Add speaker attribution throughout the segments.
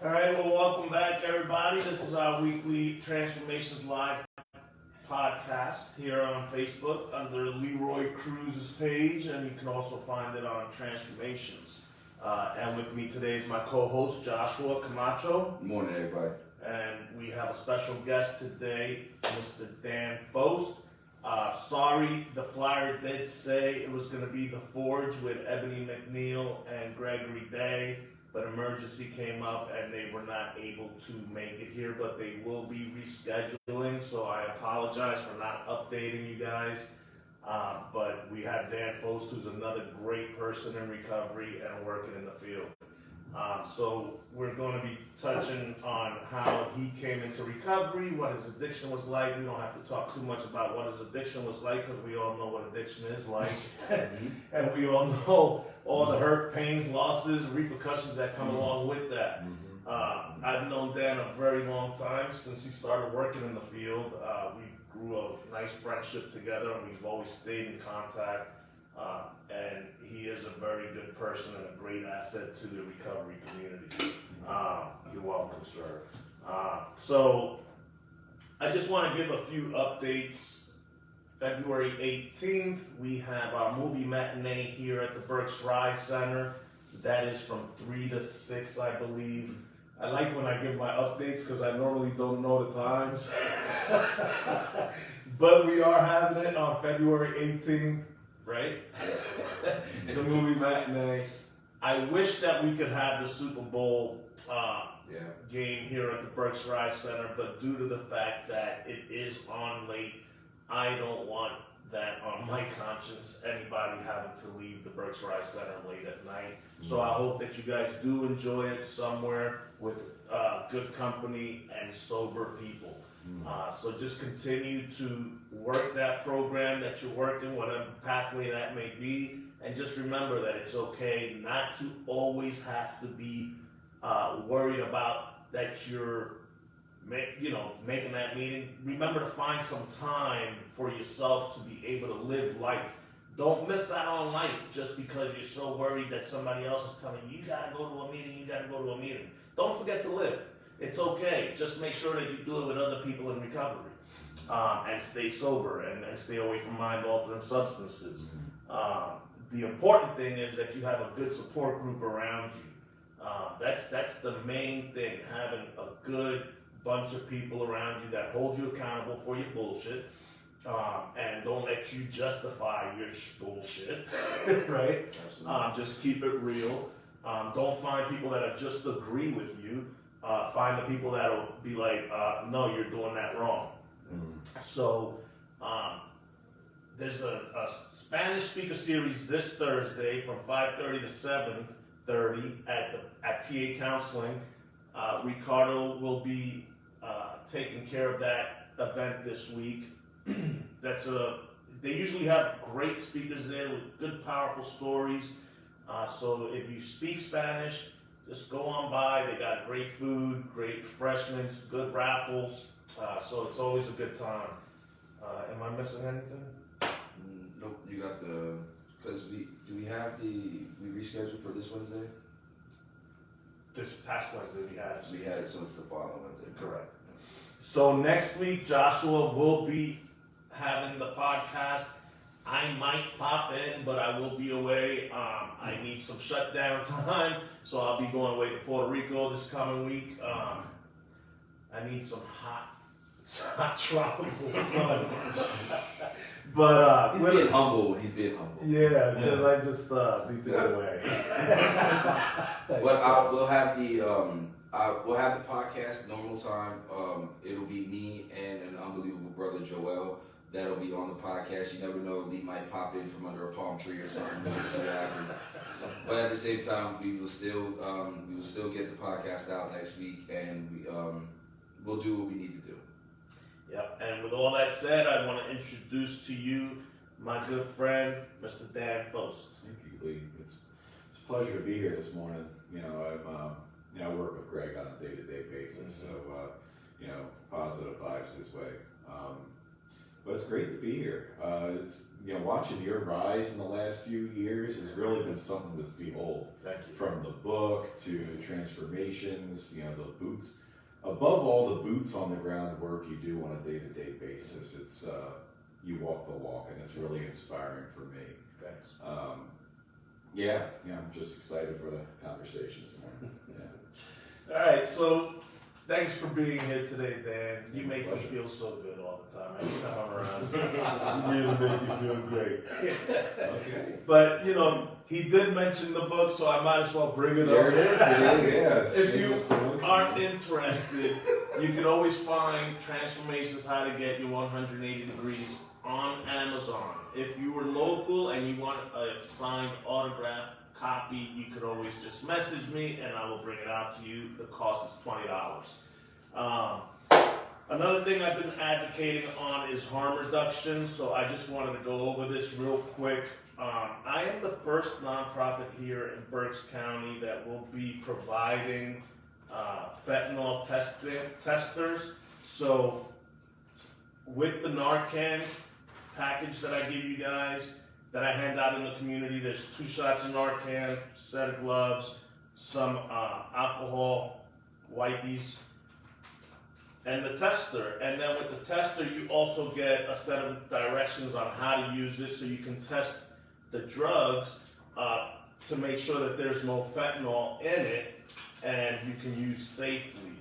Speaker 1: All right, well, welcome back, everybody. This is our weekly Transformations Live podcast here on Facebook under Leroy Cruz's page, and you can also find it on Transformations. And with me today is my co-host, Joshua Camacho.
Speaker 2: Good morning, everybody.
Speaker 1: And we have a special guest today, Mr. Dan Pfost. Sorry, the flyer did say it was going to be The Forge with Ebony McNeil and Gregory Day, but emergency came up and they were not able to make it here, but they will be rescheduling, so I apologize for not updating you guys. But we have Dan Pfost, who's another great person in recovery and working in the field. So we're going to be touching on how he came into recovery, what his addiction was like. We don't have to talk too much about what his addiction was like because we all know what addiction is like. And we all know all the hurt, pains, losses, repercussions that come along with that. I've known Dan a very long time, since he started working in the field. We grew a nice friendship together and we've always stayed in contact. And he is a very good person and a great asset to the recovery community. You're welcome, sir. So I just want to give a few updates. February 18th, we have our movie matinee here at the Berks Rye Center. That is from 3 to 6, I believe. I like when I give my updates because I normally don't know the times. But we are having it on February 18th. Right? The movie matinee. I wish that we could have the Super Bowl game here at the Berks Rye Center, but due to the fact that it is on late, I don't want that on my conscience, anybody having to leave the Berks Rye Center late at night. So I hope that you guys do enjoy it somewhere with good company and sober people. So just continue to work that program that you're working, whatever pathway that may be, and just remember that it's okay not to always have to be worried about that you're making that meeting. Remember to find some time for yourself to be able to live life. Don't miss out on life just because you're so worried that somebody else is telling you, you gotta go to a meeting, you gotta go to a meeting. Don't forget to live. It's okay. Just make sure that you do it with other people in recovery, and stay sober and stay away from mind-altering substances. The important thing is that you have a good support group around you. That's the main thing, having a good bunch of people around you that hold you accountable for your bullshit, and don't let you justify your bullshit, right? Just keep it real. Don't find people that just agree with you. Find the people that'll be like, no, you're doing that wrong. So there's a Spanish speaker series this Thursday from 5:30 to 7:30 at PA Counseling. Ricardo will be taking care of that event this week. They usually have great speakers there with good, powerful stories. So if you speak Spanish, just go on by. They got great food, great refreshments, good raffles. So it's always a good time. Am I missing anything?
Speaker 2: Nope. You got because we rescheduled for this Wednesday?
Speaker 1: This past Wednesday we had it.
Speaker 2: We had it, so it's the following Wednesday.
Speaker 1: Correct. So next week, Joshua will be having the podcast. I might pop in, but I will be away. I need some shutdown time, so I'll be going away to Puerto Rico this coming week. I need some hot tropical sun. But
Speaker 2: he's being humble. He's being humble.
Speaker 1: Yeah, because I just need to get away.
Speaker 2: But we'll have the podcast normal time. It'll be me and an unbelievable brother, Joel. That'll be on the podcast. You never know, Lee might pop in from under a palm tree or something. But at the same time, we will still get the podcast out next week, and we'll do what we need to do.
Speaker 1: Yep. And with all that said, I want to introduce to you my good friend, Mr. Dan Pfost.
Speaker 3: Thank you, Lee. It's a pleasure to be here this morning. I work with Greg on a day-to-day basis, so positive vibes this way. But but it's great to be here. It's watching your rise in the last few years has really been something to behold.
Speaker 1: Thank you.
Speaker 3: From the book to the transformations, the boots. Above all, the boots on the ground work you do on a day-to-day basis. It's you walk the walk, and it's really inspiring for me.
Speaker 1: Thanks.
Speaker 3: I'm just excited for the conversation this morning. Yeah.
Speaker 1: All right, so thanks for being here today, Dan. You
Speaker 3: Yeah,
Speaker 1: make me
Speaker 3: pleasure.
Speaker 1: feel so good all the time. Every time I'm around, you really make me feel great.
Speaker 3: Okay.
Speaker 1: But he did mention the book, so I might as well bring it
Speaker 3: There
Speaker 1: up.
Speaker 3: it is. Yeah.
Speaker 1: If you
Speaker 3: Shameless promotion.
Speaker 1: aren't interested, you can always find Transformations How to Get You 180 Degrees on Amazon. If you were local and you want a signed autograph copy, you could always just message me and I will bring it out to you. The cost is $20. Another thing I've been advocating on is harm reduction, so I just wanted to go over this real quick. I am the first nonprofit here in Berks County that will be providing fentanyl testers. So with the Narcan package that I give you guys, that I hand out in the community, there's 2 shots of Narcan, set of gloves, some alcohol, wipes, and the tester. And then with the tester, you also get a set of directions on how to use this so you can test the drugs to make sure that there's no fentanyl in it and you can use safely.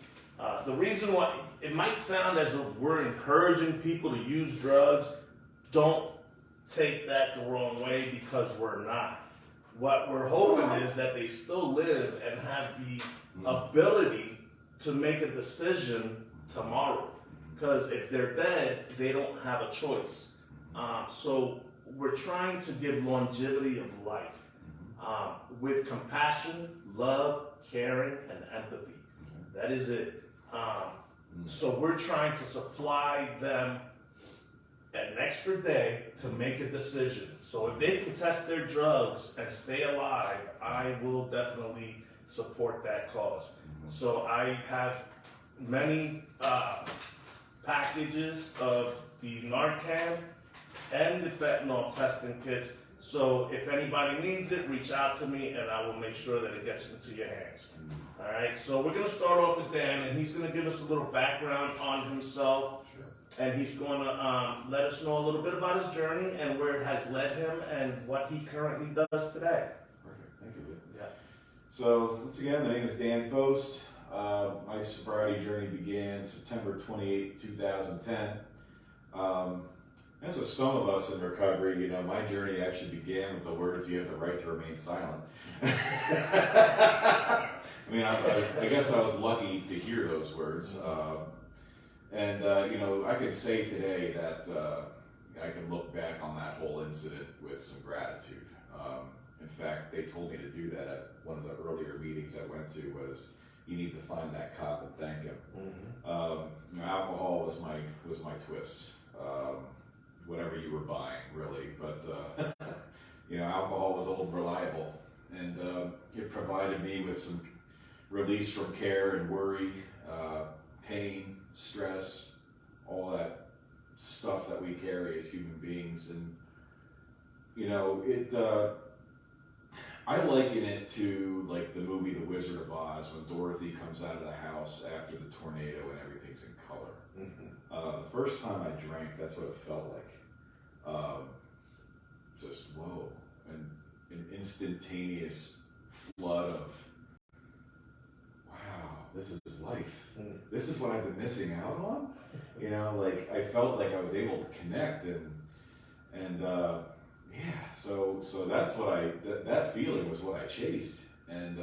Speaker 1: The reason why it might sound as if we're encouraging people to use drugs, don't take that the wrong way, because we're not. What we're hoping is that they still live and have the ability to make a decision tomorrow. Because if they're dead, they don't have a choice. So we're trying to give longevity of life with compassion, love, caring, and empathy. That is it. So we're trying to supply them an extra day to make a decision. So if they can test their drugs and stay alive, I will definitely support that cause. So I have many packages of the Narcan and the fentanyl testing kits. So if anybody needs it, reach out to me and I will make sure that it gets into your hands. All right, so we're going to start off with Dan, and he's going to give us a little background on himself.
Speaker 3: Sure.
Speaker 1: And he's going to let us know a little bit about his journey and where it has led him and what he currently does today.
Speaker 3: Perfect. Thank you.
Speaker 1: Yeah.
Speaker 3: So, once again, my name is Dan Pfost. My sobriety journey began September 28, 2010. As with some of us in recovery, my journey actually began with the words, "You have the right to remain silent." I guess I was lucky to hear those words. I can say today that I can look back on that whole incident with some gratitude. In fact, they told me to do that at one of the earlier meetings I went to. Was you need to find that cop and thank him. Alcohol was my twist. Whatever you were buying, really, but alcohol was old reliable, and it provided me with some release from care and worry, pain, stress, all that stuff that we carry as human beings. And I liken it to like the movie The Wizard of Oz, when Dorothy comes out of the house after the tornado and everything's in color. The first time I drank, that's what it felt like. Just whoa, and an instantaneous flood of wow, this is life. This is what I've been missing out on. I felt like I was able to connect and so that's what that feeling was what I chased, and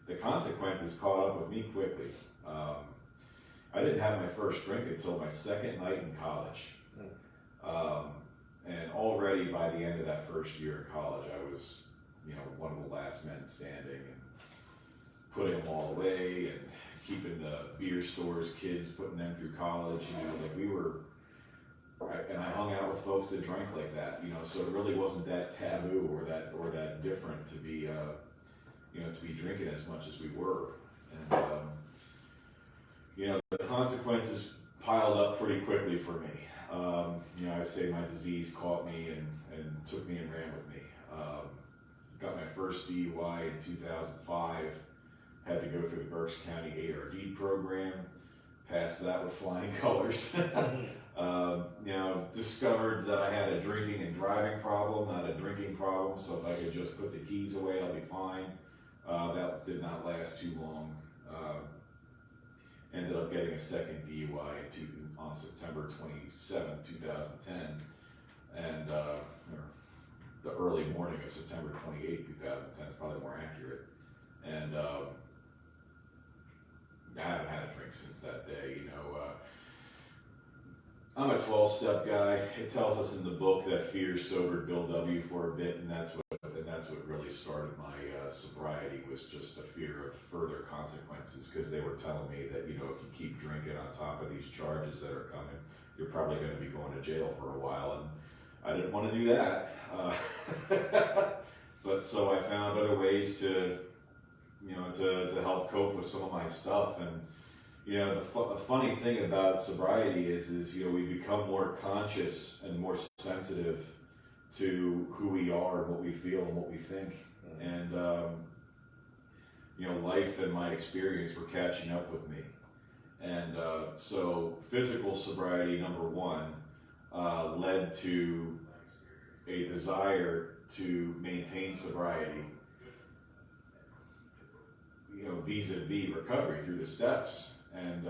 Speaker 3: the consequences caught up with me quickly. I didn't have my first drink until my second night in college. And already by the end of that first year of college, I was, one of the last men standing and putting them all away and keeping the beer stores, kids, putting them through college. And I hung out with folks that drank like that, so it really wasn't that taboo or that different to be, to be drinking as much as we were. And, the consequences piled up pretty quickly for me. I'd say my disease caught me and took me and ran with me. Got my first DUI in 2005. Had to go through the Berks County ARD program. Passed that with flying colors. Discovered that I had a drinking and driving problem, not a drinking problem. So if I could just put the keys away, I'll be fine. That did not last too long. Ended up getting a second DUI on September 27, 2010, and the early morning of September 28, 2010 is probably more accurate. And I haven't had a drink since that day. I'm a 12-step guy. It tells us in the book that fear sobered Bill W. for a bit, and that's what really started my sobriety, was just a fear of further consequences, because they were telling me that, if you keep drinking on top of these charges that are coming, you're probably going to be going to jail for a while, and I didn't want to do that. But so I found other ways to help cope with some of my stuff. And the funny thing about sobriety is we become more conscious and more sensitive to who we are and what we feel and what we think. And life and my experience were catching up with me. And so physical sobriety, number one, led to a desire to maintain sobriety, vis-a-vis recovery through the steps. And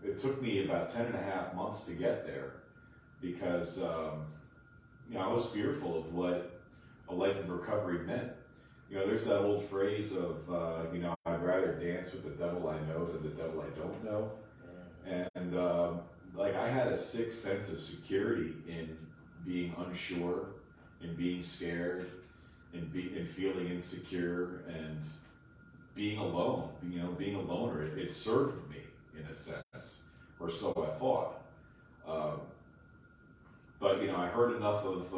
Speaker 3: it took me about 10 and a half months to get there, because I was fearful of what a life of recovery meant. There's that old phrase of, I'd rather dance with the devil I know than the devil I don't know. And I had a sick sense of security in being unsure, in being scared, in feeling insecure, and being alone. Being a loner, it served me in a sense, or so I thought. But I heard enough of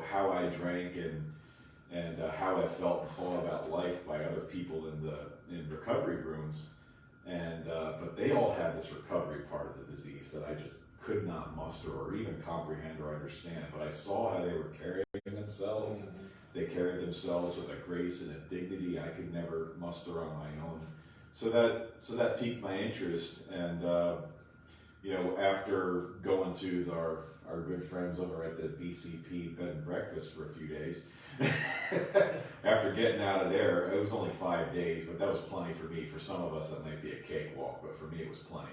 Speaker 3: how I drank and how I felt and thought about life by other people in recovery rooms, and but they all had this recovery part of the disease that I just could not muster or even comprehend or understand. But I saw how they were carrying themselves. They carried themselves with a grace and a dignity I could never muster on my own. So that piqued my interest, and after going to our good friends over at the BCP bed and breakfast for a few days, after getting out of there, it was only 5 days, but that was plenty for me. For some of us, that might be a cakewalk, but for me, it was plenty.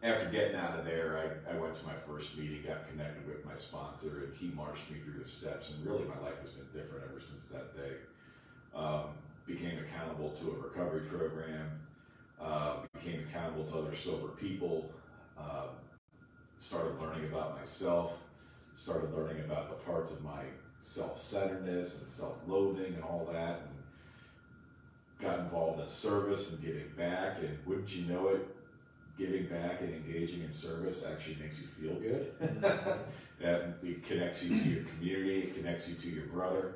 Speaker 3: After getting out of there, I went to my first meeting, got connected with my sponsor, and he marched me through the steps, and really my life has been different ever since that day. Became accountable to a recovery program, became accountable to other sober people, started learning about myself, started learning about the parts of my self-centeredness and self-loathing and all that, and got involved in service and giving back, and wouldn't you know it, giving back and engaging in service actually makes you feel good. It connects you to your community, it connects you to your brother.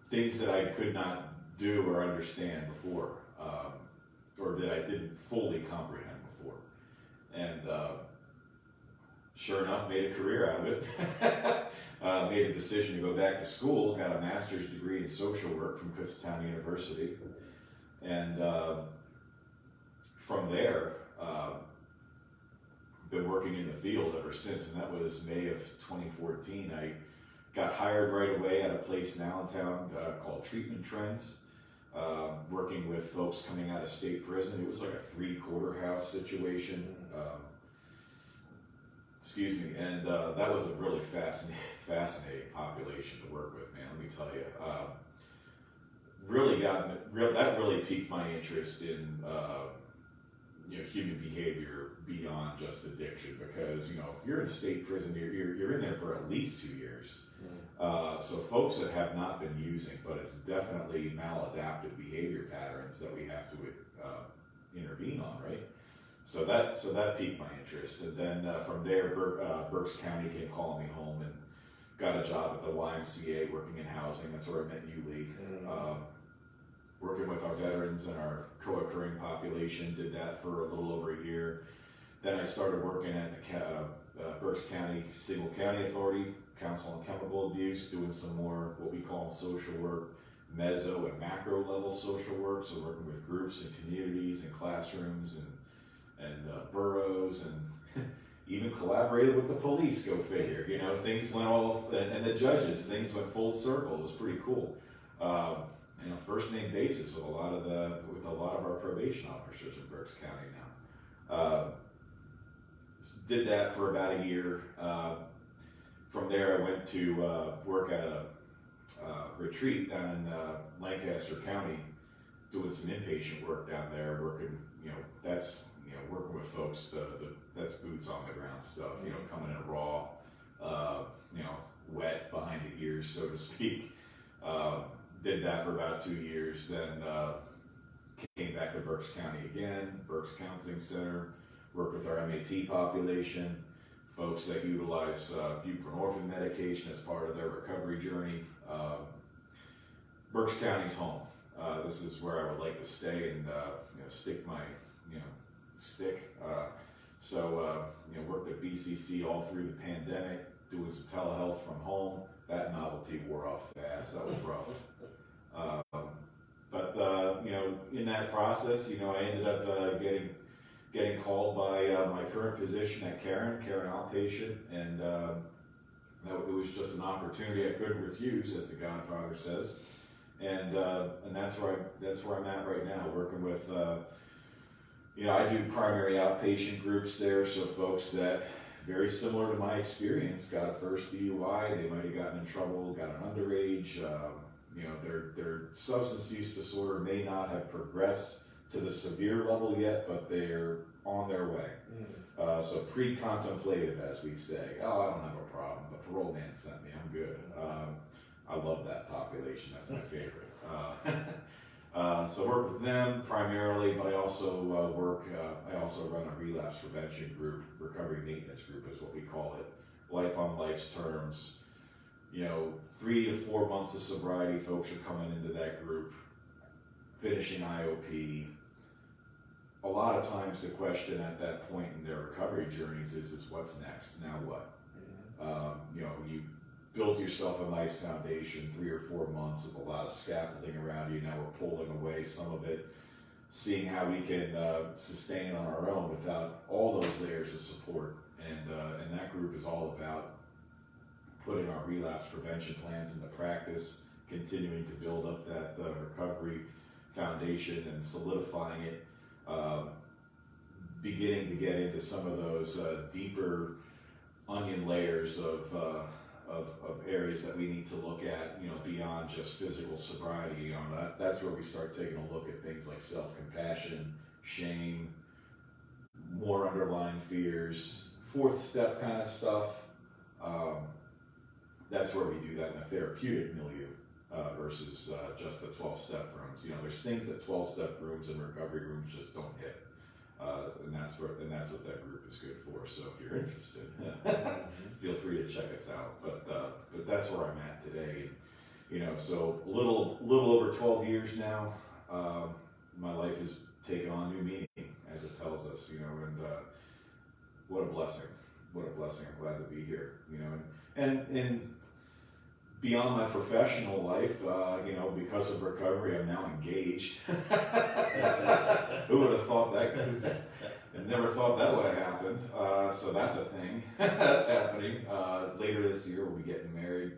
Speaker 3: Things that I could not do or understand before, or that I didn't fully comprehend before. And sure enough, made a career out of it. Made a decision to go back to school, got a master's degree in social work from Kutztown University. And from there, been working in the field ever since, and that was May of 2014. I got hired right away at a place now in town called Treatment Trends, working with folks coming out of state prison. It was like a 3-quarter house situation. And that was a really fascinating population to work with, man. Let me tell you, that really piqued my interest in human behavior beyond just addiction, because if you're in state prison, you're in there for at least 2 years. So folks that have not been using, but it's definitely maladaptive behavior patterns that we have to intervene on, right? So that piqued my interest, and then from there, Berks County came calling me home, and got a job at the YMCA working in housing. That's where I met you, Lee. working with our veterans and our co-occurring population. Did that for a little over a year. Then I started working at the Berks County Single County Authority, Council on Chemical Abuse, doing some more what we call social work, meso and macro level social work. So working with groups and communities and classrooms and boroughs, and even collaborated with the police, go figure. You know, things went all, and the judges, things went full circle. It was pretty cool. You know, first name basis with a lot of our probation officers in Berks County now. Did that for about a year. From there, I went to work at a retreat down in Lancaster County, doing some inpatient work down there. Working, you know, that's, you know, working with folks. That's boots on the ground stuff. You know, coming in raw, you know, wet behind the ears, so to speak. Did that for about 2 years. Then came back to Berks County again, Berks Counseling Center. Work with our MAT population, folks that utilize buprenorphine medication as part of their recovery journey. Berks County's home. This is where I would like to stay and you know, stick my stick. You know, worked at BCC all through the pandemic, doing some telehealth from home. That novelty wore off fast. That was rough. But you know, in that process, you know, I ended up getting called by my current position at Caron Outpatient, and it was just an opportunity I couldn't refuse, as the Godfather says, and that's where I'm at right now, working with you know, I do primary outpatient groups there, so folks that, very similar to my experience, got a first DUI, they might have gotten in trouble, got an underage, you know, their substance use disorder may not have progressed to the severe level yet, but they're on their way. So pre-contemplative, as we say. Oh, I don't have a problem. The parole man sent me. I'm good. I love that population. That's my favorite. So I work with them primarily, but I also I also run a relapse prevention group, recovery maintenance group is what we call it. Life on life's terms. You know, 3 to 4 months of sobriety, folks are coming into that group, finishing IOP. A lot of times the question at that point in their recovery journeys is what's next? Now what? You know, you build yourself a nice foundation, 3 or 4 months of a lot of scaffolding around you. Now we're pulling away some of it, seeing how we can sustain on our own without all those layers of support. And that group is all about putting our relapse prevention plans into practice, continuing to build up that recovery foundation and solidifying it, beginning to get into some of those deeper onion layers of areas that we need to look at, you know, beyond just physical sobriety. You know, that's where we start taking a look at things like self-compassion, shame, more underlying fears, fourth step kind of stuff. That's where we do that in a therapeutic milieu versus just the 12-step rooms. You know, there's things that 12-step rooms and recovery rooms just don't hit. And that's what that group is good for. So if you're interested, feel free to check us out. But that's where I'm at today. You know, so a little over 12 years now. My life has taken on new meaning, as it tells us. You know, and what a blessing! What a blessing! I'm glad to be here. You know, and beyond my professional life, you know, because of recovery, I'm now engaged. Who would have thought that? I never thought that would have happened. So that's a thing. That's happening. Later this year, we'll be getting married.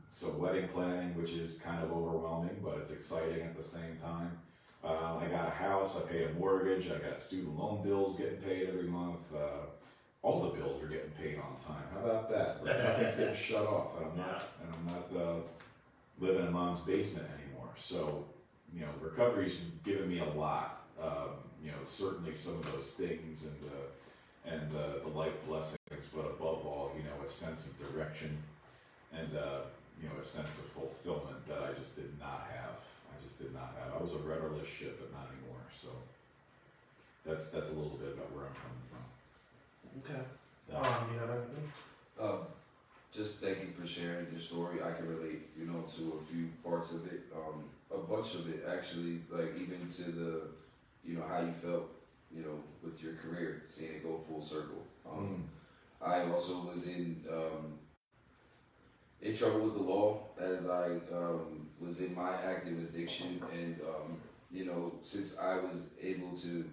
Speaker 3: So wedding planning, which is kind of overwhelming, but it's exciting at the same time. I got a house. I pay a mortgage. I got student loan bills getting paid every month. All the bills are getting paid on time. How about that? Nothing's getting shut off, and I'm not living in mom's basement anymore. So, you know, recovery's given me a lot. You know, certainly some of those things and the life blessings, but above all, you know, a sense of direction and you know, a sense of fulfillment that I just did not have. I was a rudderless ship, but not anymore. So that's a little bit about where I'm coming from.
Speaker 1: Okay. You have anything?
Speaker 2: Just thank you for sharing your story. I can relate, you know, to a few parts of it. A bunch of it, actually. Like, even to the, how you felt, with your career, seeing it go full circle. I also was in trouble with the law as I was in my active addiction, and since I was able to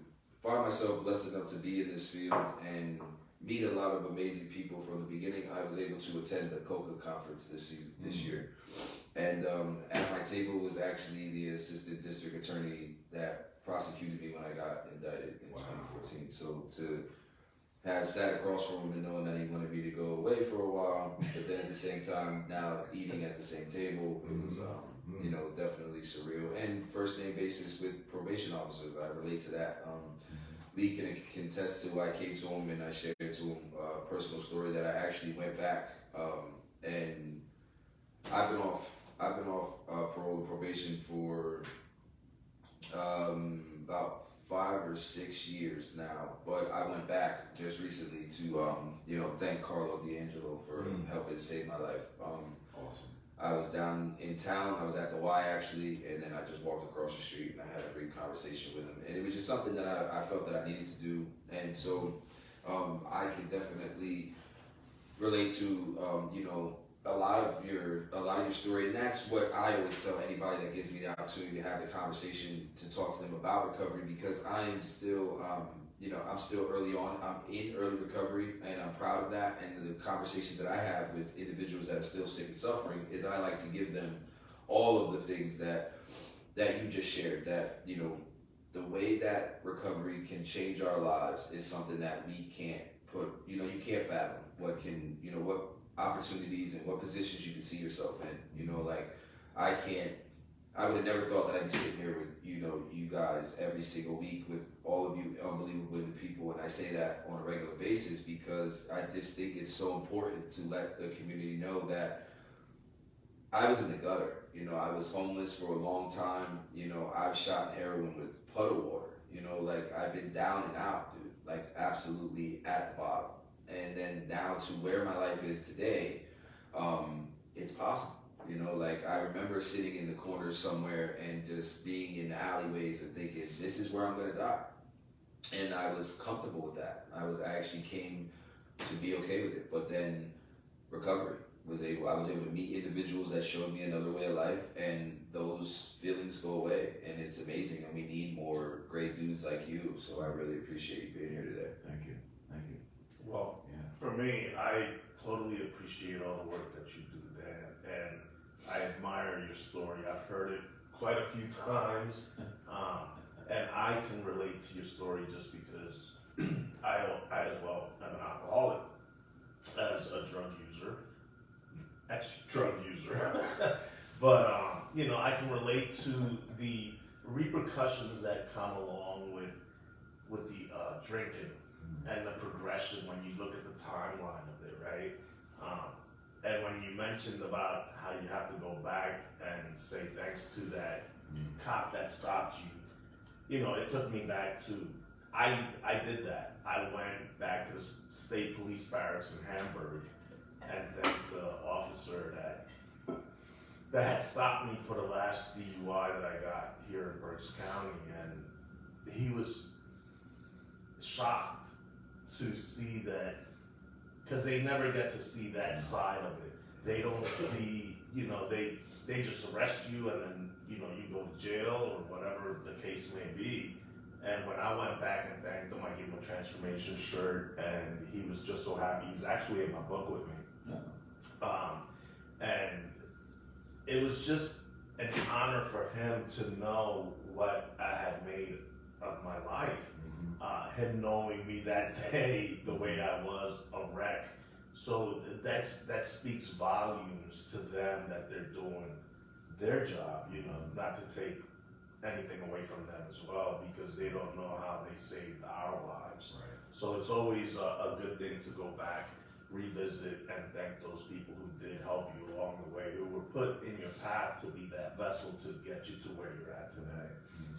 Speaker 2: find myself blessed enough to be in this field and meet a lot of amazing people from the beginning, I was able to attend the COCA conference this year. And at my table was actually the assistant district attorney that prosecuted me when I got indicted in 2014. So to have sat across from him and knowing that he wanted me to go away for a while, but then at the same time now eating at the same table, it was definitely surreal. And first name basis with probation officers, I relate to that. Lee can contest to I came to him and I shared to him a personal story that I actually went back and I've been off parole and probation for about 5 or 6 years now, but I went back just recently to thank Carlo D'Angelo for helping save my life.
Speaker 3: Awesome.
Speaker 2: I was down in town. I was at the Y actually, and then I just walked across the street and I had a brief conversation with him. And it was just something that I felt that I needed to do. And so I can definitely relate to a lot of your story, and that's what I always tell anybody that gives me the opportunity to have the conversation to talk to them about recovery, because I am still I'm still early on. I'm in early recovery, and I'm proud of that. And the conversations that I have with individuals that are still sick and suffering is I like to give them all of the things that you just shared. That the way that recovery can change our lives is something that we can't put. You can't fathom what opportunities and what positions you can see yourself in. I would have never thought that I'd be sitting here with you guys every single week, with all of you unbelievable people, and I say that on a regular basis because I just think it's so important to let the community know that I was in the gutter. I was homeless for a long time. I've shot heroin with puddle water. I've been down and out, dude. Absolutely at the bottom. And then now to where my life is today, it's possible. I remember sitting in the corner somewhere and just being in the alleyways and thinking, this is where I'm going to die. And I was comfortable with that. I actually came to be okay with it. But then recovery I was able to meet individuals that showed me another way of life, and those feelings go away. And it's amazing. And we need more great dudes like you. So I really appreciate you being here today.
Speaker 3: Thank you.
Speaker 1: Well, for me, I totally appreciate all the work that you do, Dan, and I admire your story. I've heard it quite a few times, and I can relate to your story just because I as well am an alcoholic, as a drug user, ex-drug user, but I can relate to the repercussions that come along with the drinking. And the progression when you look at the timeline of it, right? And when you mentioned about how you have to go back and say thanks to that cop that stopped you, it took me back to, I did that. I went back to the state police barracks in Hamburg and thanked the officer that had stopped me for the last DUI that I got here in Berks County, and he was shocked to see that, because they never get to see that side of it. They don't see, they just arrest you and then, you go to jail or whatever the case may be. And when I went back and thanked him, I gave him a transformation shirt, and he was just so happy. He's actually in my book with me. And it was just an honor for him to know what I had made of my life. Him knowing me that day the way I was, a wreck. So that speaks volumes to them that they're doing their job, not to take anything away from them as well, because they don't know how they saved our lives.
Speaker 3: Right.
Speaker 1: So it's always a good thing to go back, revisit, and thank those people who did help you along the way, who were put in your path to be that vessel to get you to where you're at today.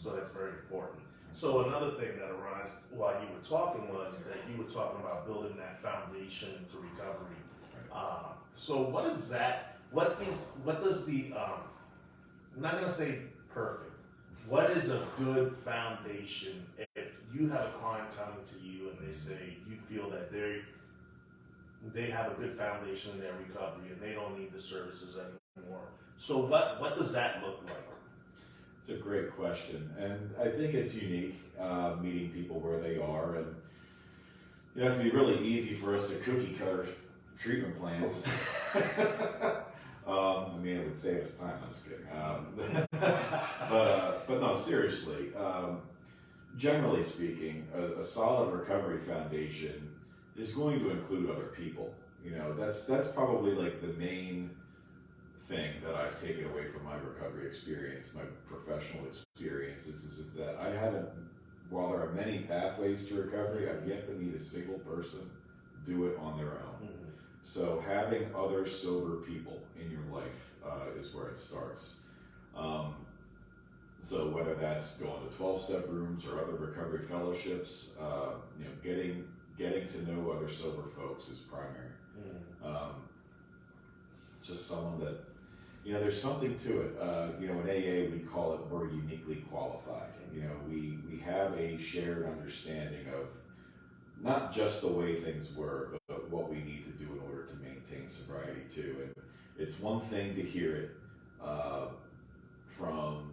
Speaker 1: So that's very important. So another thing that arises while you were talking was that you were talking about building that foundation into recovery. So what is that? What does the, I'm not going to say Perfect. What is a good foundation if you have a client coming to you and they say you feel that they have a good foundation in their recovery and they don't need the services anymore? So what does that look like?
Speaker 3: It's a great question, and I think it's unique, meeting people where they are, and it have to be really easy for us to cookie cutter treatment plans. I mean, it would save us time. I'm just kidding. But no, seriously. Generally speaking, a solid recovery foundation is going to include other people. You know, that's probably like the main thing that I've taken away from my recovery experience, my professional experience, is that I haven't. While there are many pathways to recovery, I've yet to meet a single person do it on their own. Mm-hmm. So having other sober people in your life is where it starts. So whether that's going to 12-step rooms or other recovery fellowships, you know, getting to know other sober folks is primary. Mm-hmm. Just someone that, you know, there's something to it. You know, in AA we call it we're uniquely qualified. You know, we have a shared understanding of not just the way things were, but what we need to do in order to maintain sobriety too. And it's one thing to hear it from,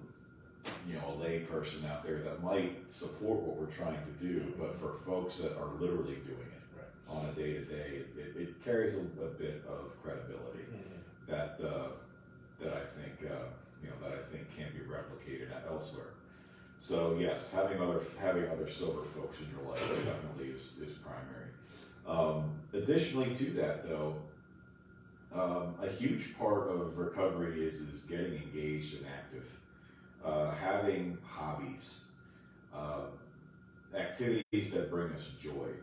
Speaker 3: you know, a lay person out there that might support what we're trying to do, but for folks that are literally doing it right on a day-to-day, it carries a bit of credibility that I think you know, that I think can't be replicated elsewhere. So yes, having other sober folks in your life definitely is primary. Additionally to that, though, a huge part of recovery is getting engaged and active, having hobbies, activities that bring us joy.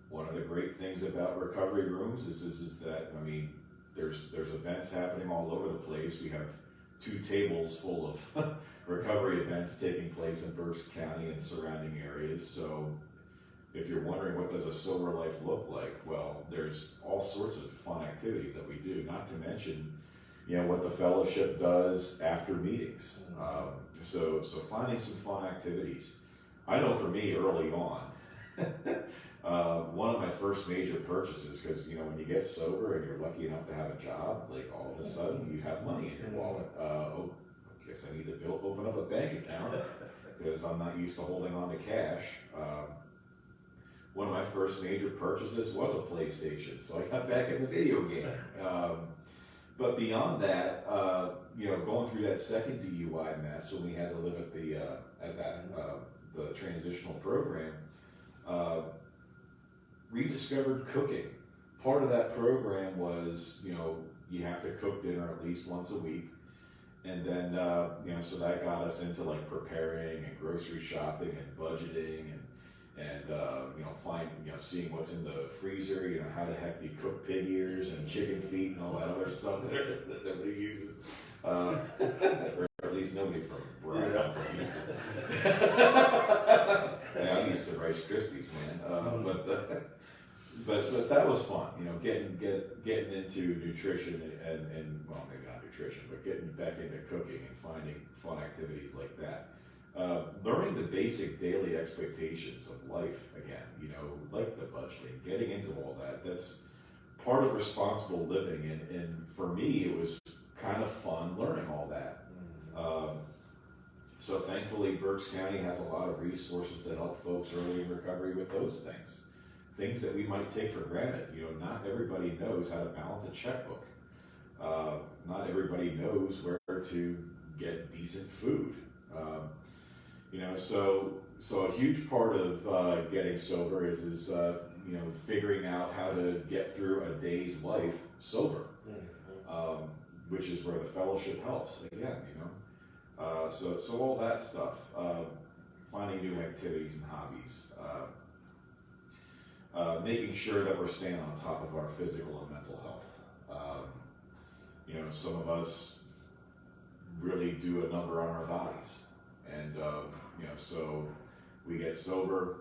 Speaker 3: One of the great things about recovery rooms is that, I mean, there's events happening all over the place. We have 2 tables full of recovery events taking place in Berks County and surrounding areas. So if you're wondering what does a sober life look like, well, there's all sorts of fun activities that we do, not to mention, you know, what the fellowship does after meetings. So finding some fun activities. I know for me early on, one of my first major purchases, because, you know, when you get sober and you're lucky enough to have a job, like all of a sudden you have money in your wallet. Oh, I guess I need to open up a bank account because I'm not used to holding on to cash. One of my first major purchases was a PlayStation, so I got back in the video game. But beyond that, you know, going through that second DUI mess when we had to live at the transitional program, rediscovered cooking. Part of that program was, you know, you have to cook dinner at least once a week. And then, you know, so that got us into like preparing and grocery shopping and budgeting and you know, seeing what's in the freezer, you know, how the heck do you cook pig ears and chicken feet and all that other stuff that nobody uses. Or at least nobody from where I come from uses it. Yeah, I'm used to Rice Krispies, man. But that was fun, you know, getting into nutrition and well, maybe not nutrition, but getting back into cooking and finding fun activities like that. Learning the basic daily expectations of life again, you know, like the budgeting, getting into all that. That's part of responsible living, and for me, it was kind of fun learning all that. So thankfully, Berks County has a lot of resources to help folks early in recovery with those things. Things that we might take for granted. You know, not everybody knows how to balance a checkbook. Not everybody knows where to get decent food. You know, so a huge part of getting sober is you know, figuring out how to get through a day's life sober, which is where the fellowship helps. Again, you know, so all that stuff, finding new activities and hobbies, making sure that we're staying on top of our physical and mental health. You know, some of us really do a number on our bodies. And, you know, so we get sober,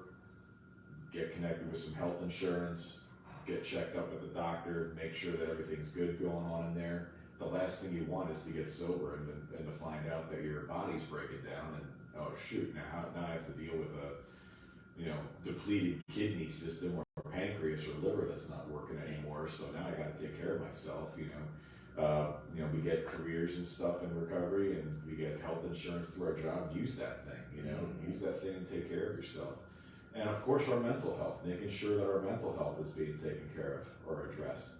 Speaker 3: get connected with some health insurance, get checked up at the doctor, make sure that everything's good going on in there, the last thing you want is to get sober and to find out that your body's breaking down, and oh shoot, now I have to deal with a depleted kidney system or pancreas or liver that's not working anymore. So now I got to take care of myself. We get careers and stuff in recovery, and we get health insurance through our job. Use that thing, use that thing and take care of yourself. And of course, our mental health, making sure that our mental health is being taken care of or addressed.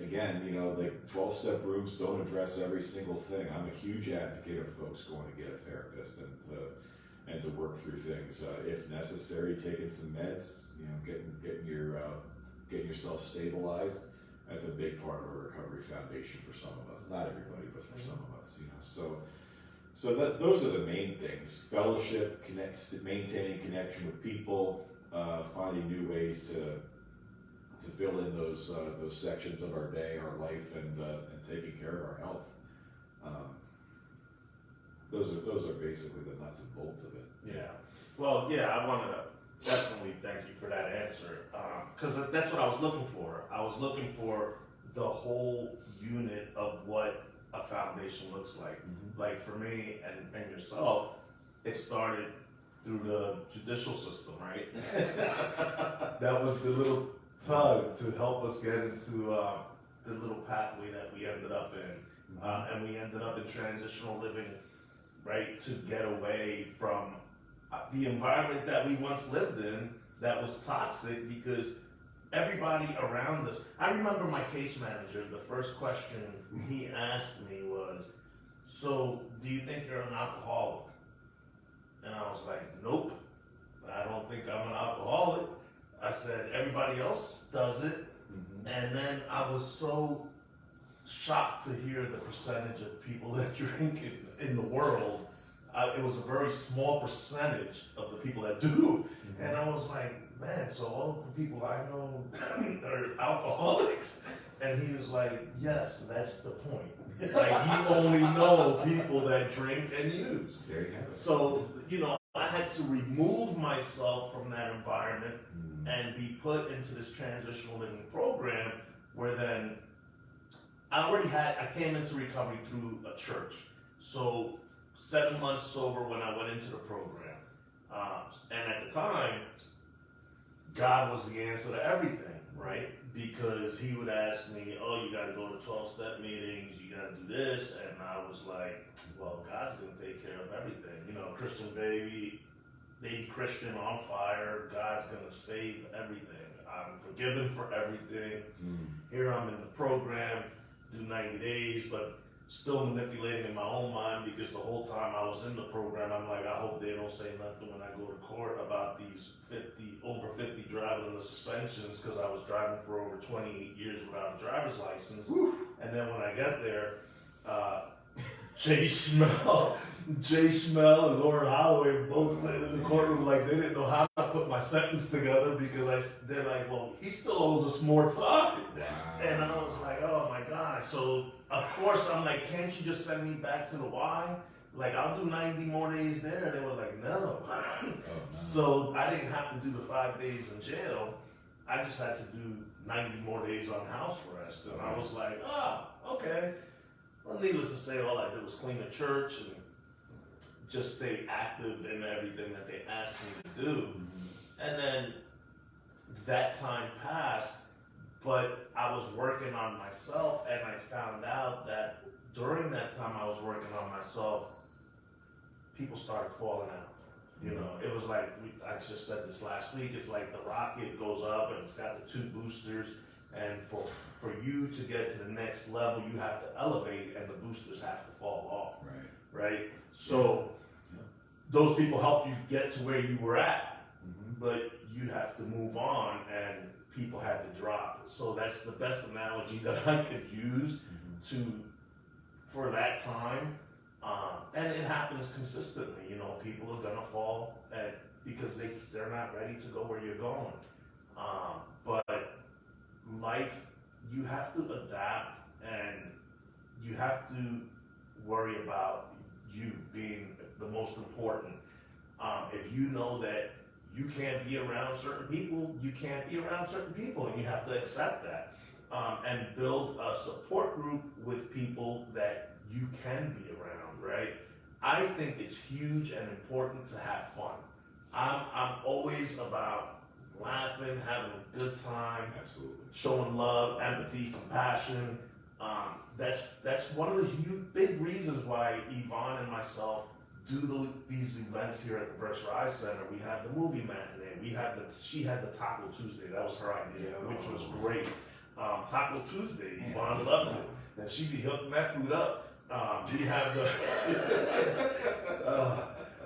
Speaker 3: Again, like 12-step rooms don't address every single thing. I'm a huge advocate of folks going to get a therapist and to work through things, if necessary, taking some meds, getting yourself stabilized. That's a big part of a recovery foundation for some of us. Not everybody, but for some of us, So those are the main things: fellowship, maintaining connection with people, finding new ways to fill in those sections of our day, our life, and taking care of our health. Those are basically the nuts and bolts of it.
Speaker 1: Yeah. Well, yeah, I want to definitely thank you for that answer, because that's what I was looking for. I was looking for the whole unit of what a foundation looks like.
Speaker 2: Mm-hmm.
Speaker 1: Like for me and yourself, it started through the judicial system, right? That was the little tug to help us get into the little pathway that we ended up in. And we ended up in transitional living, right, to get away from the environment that we once lived in that was toxic, because everybody around us. I remember my case manager, the first question he asked me was, "So, do you think you're an alcoholic?" And I was like, "Nope, I don't think I'm an alcoholic." I said, "Everybody else does it."
Speaker 2: Mm-hmm.
Speaker 1: And then I was so shocked to hear the percentage of people that drink in the world. It was a very small percentage of the people that do.
Speaker 2: Mm-hmm.
Speaker 1: And I was like, man, so all the people I know are alcoholics? And he was like, yes, that's the point. Like, you only know people that drink and use.
Speaker 2: There you have it.
Speaker 1: So, I had to remove myself from that environment and be put into this transitional living program, where then I came into recovery through a church. So 7 months sober when I went into the program. And at the time, God was the answer to everything, right? Because he would ask me, oh, you got to go to 12-step meetings, you got to do this. And I was like, well, God's going to take care of everything. Christian baby Christian on fire, God's going to save everything. I'm forgiven for everything. Here I'm in the program, do 90 days, but still manipulating in my own mind, because the whole time I was in the program, I'm like, I hope they don't say nothing when I go to court about these over 50 driving in the suspensions, because I was driving for over 28 years without a driver's license.
Speaker 2: Woo.
Speaker 1: And then when I got there, Jay Schmell and Laura Holloway both played in the courtroom like they didn't know how to put my sentence together, because they're like, well, he still owes us more time.
Speaker 2: Wow.
Speaker 1: And I was like, oh my God. So of course I'm like, can't you just send me back to the Y? Like, I'll do 90 more days there. They were like, no.
Speaker 2: Oh, no.
Speaker 1: So I didn't have to do the 5 days in jail. I just had to do 90 more days on house arrest. And I was like, okay. Well, needless to say, all I did was clean the church and just stay active in everything that they asked me to do. And then that time passed, but I was working on myself, and I found out that during that time I was working on myself, people started falling out. It was like, I just said this last week, it's like the rocket goes up and it's got the 2 boosters, and for you to get to the next level, you have to elevate, and the boosters have to fall off. Right? So those people helped you get to where you were at, but you have to move on, and people had to drop. So that's the best analogy that I could use for that time. And it happens consistently. People are gonna fall because they're not ready to go where you're going. But life, you have to adapt, and you have to worry about you being the most important. If you know that you can't be around certain people, you can't be around certain people, and you have to accept that. and build a support group with people that you can be around, right? I think it's huge and important to have fun. I'm always about laughing, having a good time,
Speaker 3: Absolutely.
Speaker 1: showing love, empathy, compassion. That's one of the big reasons why Yvonne and myself do these events here at the Berkshire Eye Center. We have the movie matinee. She had the Taco Tuesday. That was her idea, which was great. Taco Tuesday. Yvonne loved it. Then she'd be hooking that food up. We have the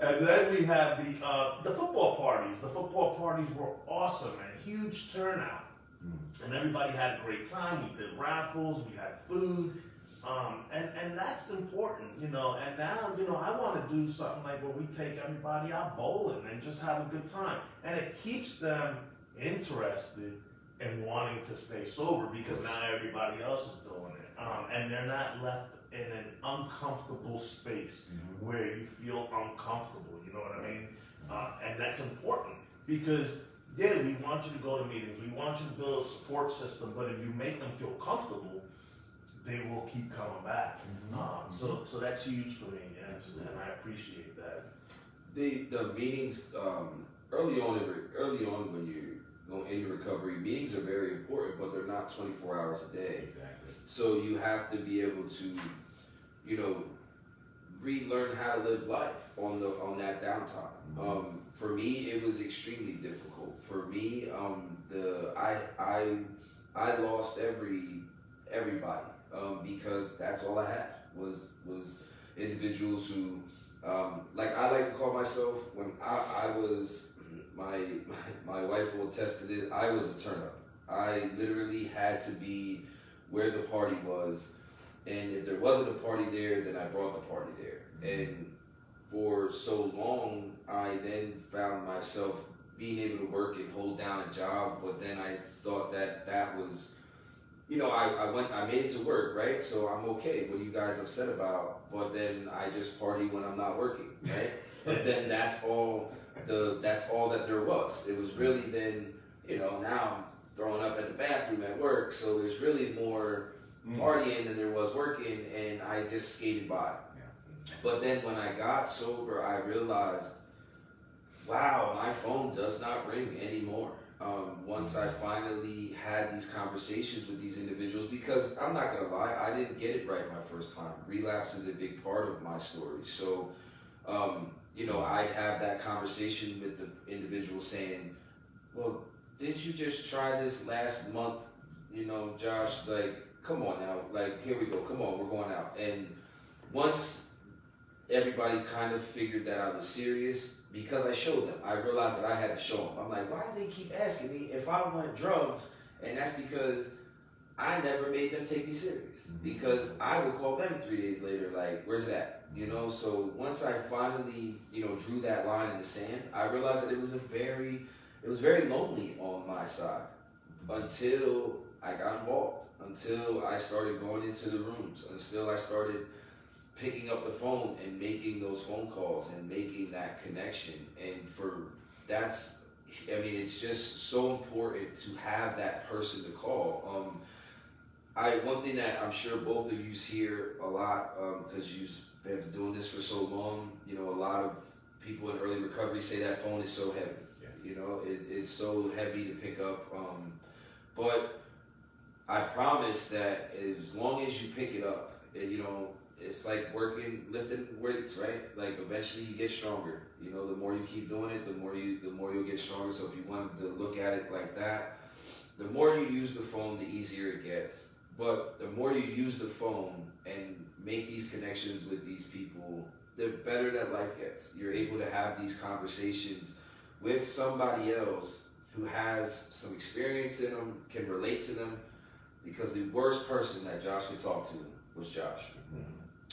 Speaker 1: and then we have the football parties. The football parties were awesome and huge turnout. And everybody had a great time. We did raffles, we had food, and that's important, you know. And now, you know, I want to do something like where we take everybody out bowling and just have a good time, and it keeps them interested in wanting to stay sober because now everybody else is doing it, and they're not left in an uncomfortable space where you feel uncomfortable. You know what I mean? And that's important because. Yeah, we want you to go to meetings. We want you to build a support system. But if you make them feel comfortable, they will keep coming back. So that's huge for me, and I appreciate that.
Speaker 2: The meetings early on when you go into recovery, meetings are very important, but they're not 24 hours a day.
Speaker 3: Exactly.
Speaker 2: So you have to be able to, you know, relearn how to live life on that downtime. For me, it was extremely difficult. For me, I lost everybody because that's all I had was individuals who like I like to call myself when I was my wife will attest to this. I was a turn up. I literally had to be where the party was, and if there wasn't a party there, then I brought the party there. And for so long, I then found myself being able to work and hold down a job, but then I thought that was, you know, I made it to work, right? So I'm okay. What are you guys upset about? But then I just party when I'm not working, right? But then that's all that there was. It was really then, you know, now I'm throwing up at the bathroom at work, so there's really more partying than there was working, and I just skated by. But then when I got sober, I realized, wow, my phone does not ring anymore. Once I finally had these conversations with these individuals, because I'm not gonna lie, I didn't get it right my first time. Relapse is a big part of my story. So, you know, I have that conversation with the individual saying, well, didn't you just try this last month? You know, Josh, like, come on now, like, here we go, come on, we're going out. And once everybody kind of figured that I was serious, because I showed them. I realized that I had to show them. I'm like, why do they keep asking me if I want drugs? And that's because I never made them take me serious. Because I would call them 3 days later, like, where's that? You know, so once I finally, you know, drew that line in the sand, I realized that it was very lonely on my side until I got involved, until I started going into the rooms, until I started picking up the phone and making those phone calls and making that connection. And it's just so important to have that person to call. One thing that I'm sure both of you hear a lot, because you've been doing this for so long, you know, a lot of people in early recovery say that phone is so heavy. Yeah. You know, it's so heavy to pick up. But I promise that as long as you pick it up, you know, it's like lifting weights, right? Like eventually you get stronger. You know, the more you keep doing it, the more you'll get stronger. So if you wanted to look at it like that, the more you use the phone, the easier it gets. But the more you use the phone and make these connections with these people, the better that life gets. You're able to have these conversations with somebody else who has some experience in them, can relate to them, because the worst person that Josh could talk to was Josh.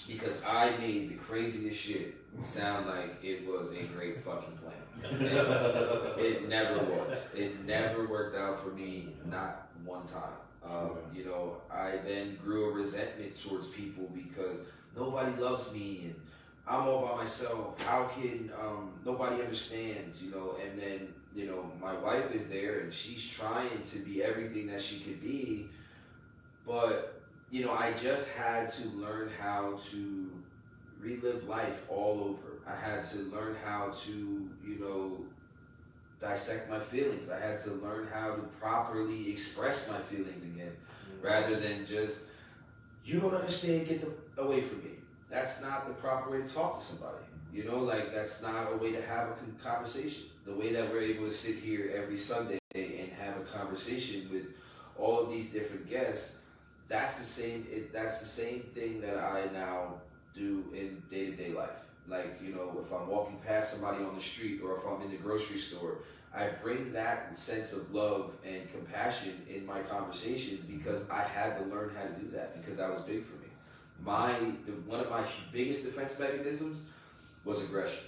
Speaker 2: Because I made the craziest shit sound like it was a great fucking plan. And it never was. It never worked out for me, not one time. You know, I then grew a resentment towards people because nobody loves me and I'm all by myself. How can nobody understands, you know? And then, you know, my wife is there and she's trying to be everything that she could be, but you know, I just had to learn how to relive life all over. I had to learn how to, you know, dissect my feelings. I had to learn how to properly express my feelings again, rather than just, you don't understand, get away from me. That's not the proper way to talk to somebody. You know, like that's not a way to have a conversation. The way that we're able to sit here every Sunday and have a conversation with all of these different guests, that's the same thing that I now do in day-to-day life. Like, you know, if I'm walking past somebody on the street or if I'm in the grocery store, I bring that sense of love and compassion in my conversations because I had to learn how to do that because that was big for me. One of my biggest defense mechanisms was aggression.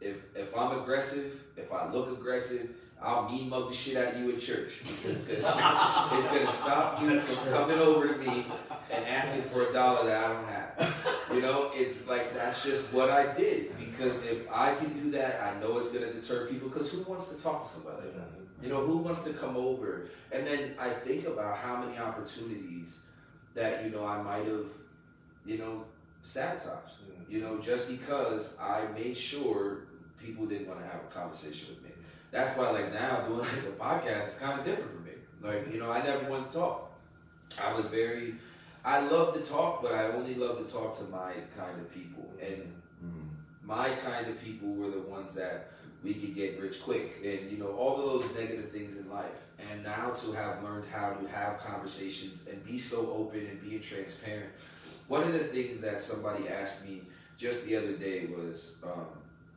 Speaker 2: If I'm aggressive, if I look aggressive, I'll mean mug the shit out of you at church because it's gonna stop you from coming over to me and asking for $1 that I don't have. You know, it's like that's just what I did because if I can do that, I know it's gonna deter people. Because who wants to talk to somebody like that? You know, who wants to come over? And then I think about how many opportunities that, you know, I might have, you know, sabotaged. You know, just because I made sure people didn't want to have a conversation with me. That's why, like, now doing like a podcast is kind of different for me. Like, you know, I never wanted to talk. I love to talk, but I only love to talk to my kind of people. And my kind of people were the ones that we could get rich quick. And, you know, all of those negative things in life. And now to have learned how to have conversations and be so open and being transparent. One of the things that somebody asked me just the other day was,